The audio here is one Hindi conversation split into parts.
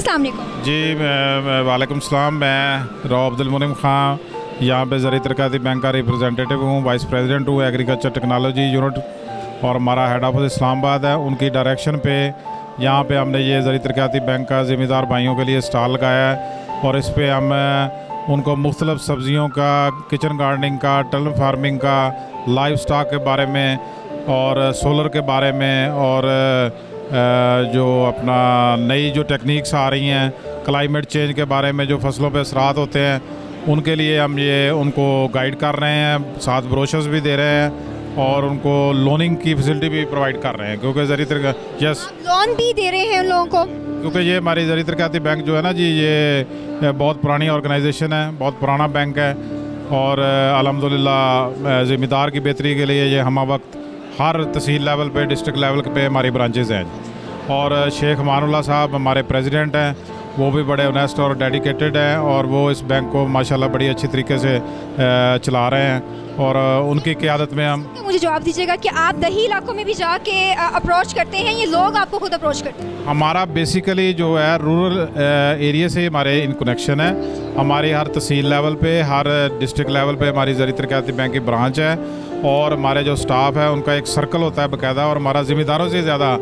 अस्सलाम वालेकुम। जी वालेकुम सलाम। मैं रॉ अब्दुल मुनीम ख़ान यहाँ पे ज़राई तरक्याती बैंक का रिप्रेजेंटेटिव हूँ, वाइस प्रेसिडेंट हूँ एग्रीकल्चर टेक्नोलॉजी यूनिट, और हमारा हेड ऑफिस इस्लामाबाद है। उनकी डायरेक्शन पे यहाँ पे हमने ये ज़राई तरक्याती बैंक का ज़िम्मेदार भाइयों के लिए स्टॉल लगाया है, और इस पर हम उनको मुख्तलिफ़ सब्ज़ियों का, किचन गार्डनिंग का, टर्म फार्मिंग का, लाइव स्टॉक के बारे में, और सोलर के बारे में, और जो अपना नई जो टेक्निक्स आ रही हैं क्लाइमेट चेंज के बारे में, जो फसलों पे असरात होते हैं, उनके लिए हम ये उनको गाइड कर रहे हैं, साथ ब्रोशर्स भी दे रहे हैं, और उनको लोनिंग की फैसिलिटी भी प्रोवाइड कर रहे हैं। क्योंकि ज़राई यस लोन भी दे रहे हैं उन लोगों को, क्योंकि ये हमारी ज़राई तरक्याती बैंक जो है ना जी, ये बहुत पुरानी ऑर्गेनाइजेशन है, बहुत पुराना बैंक है, और अल्हम्दुलिल्लाह ज़िम्मेदार की बेहतरी के लिए ये हम वक्त हर तहसील लेवल पे, डिस्ट्रिक्ट लेवल पे हमारी ब्रांचेज़ हैं। और शेख अमानुल्लाह साहब हमारे प्रेसिडेंट हैं, वो भी बड़े ऑनेस्ट और डेडिकेटेड हैं, और वो इस बैंक को माशाल्लाह बड़ी अच्छी तरीके से चला रहे हैं, और उनकी क़यादत में हम। मुझे जवाब दीजिएगा कि आप दही इलाकों में भी जाके अप्रोच करते हैं, ये लोग आपको खुद अप्रोच करते हैं? हमारा बेसिकली जो है रूरल एरिया से हमारे इन कनेक्शन है। हमारी हर तहसील लेवल पे, हर डिस्ट्रिक्ट लेवल पे हमारी ज़राई तरक्याती बैंक की ब्रांच है, और हमारे जो स्टाफ है उनका एक सर्कल होता है बाकायदा, और हमारा ज़िम्मेदारों से ज़्यादा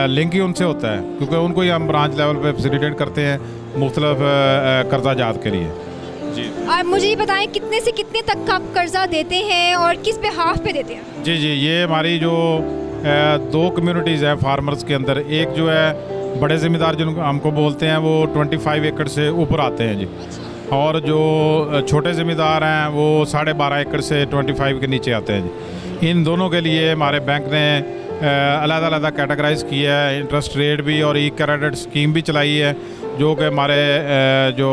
लिंक ही उनसे होता है, क्योंकि उनको ही हम ब्रांच लेवल पे फैसिलिटेट करते हैं मुख्तलिफ कर्जा जात के लिए। जी, और मुझे ये बताएं कितने से कितने तक का आप कर्जा देते हैं और किस पे हाफ पे देते हैं? जी, ये हमारी जो दो कम्युनिटीज़ हैं फार्मर्स के अंदर, एक जो है बड़े ज़िम्मेदार जिनको हमको बोलते हैं, वो 25 एकड़ से ऊपर आते हैं जी, और जो छोटे ज़िम्मेदार हैं वो 12.5 एकड़ से 25 के नीचे आते हैं जी। इन दोनों के लिए हमारे बैंक ने अलग-अलग कैटेगराइज़ किया है, इंटरेस्ट रेट भी और ई क्रेडिट स्कीम भी चलाई है, जो कि हमारे जो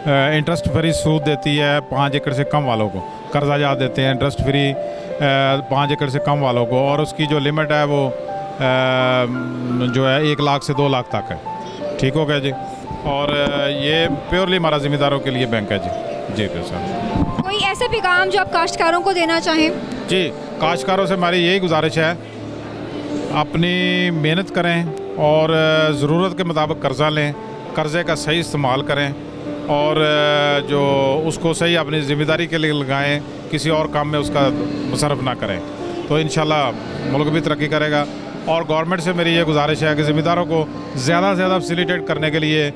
इंटरेस्ट फ्री सूद देती है 5 एकड़ से कम वालों को, कर्जा जात देते हैं इंटरेस्ट फ्री 5 एकड़ से कम वालों को, और उसकी जो लिमिट है वो जो है 1 लाख से 2 लाख तक है। ठीक हो गया जी, और ये प्योरली हमारा ज़िम्मेदारों के लिए बैंक है जी। जी सर, कोई ऐसा पैगाम जो आप काश्तकारों को देना चाहें? जी, काश्तकारों से हमारी यही गुजारिश है, अपनी मेहनत करें और ज़रूरत के मुताबिक कर्ज़ा लें, कर्ज़े का सही इस्तेमाल करें, और जो उसको सही अपनी ज़िम्मेदारी के लिए लगाएं, किसी और काम में उसका मुसरफ ना करें, तो इंशाल्लाह मुल्क भी तरक्की करेगा। और गवर्नमेंट से मेरी ये गुजारिश है कि ज़िम्मेदारों को ज़्यादा से ज़्यादा फैसिलिटेट करने के लिए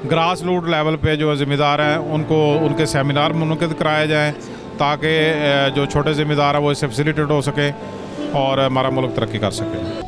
ग्रास रूट लेवल पे जो ज़िम्मेदार हैं उनको उनके सेमिनार मुनक़िद कराए जाएँ, ताकि जो छोटे ज़िम्मेदार हैं वो इससे फैसिलिटेट हो सके और हमारा मुल्क तरक्की कर सके।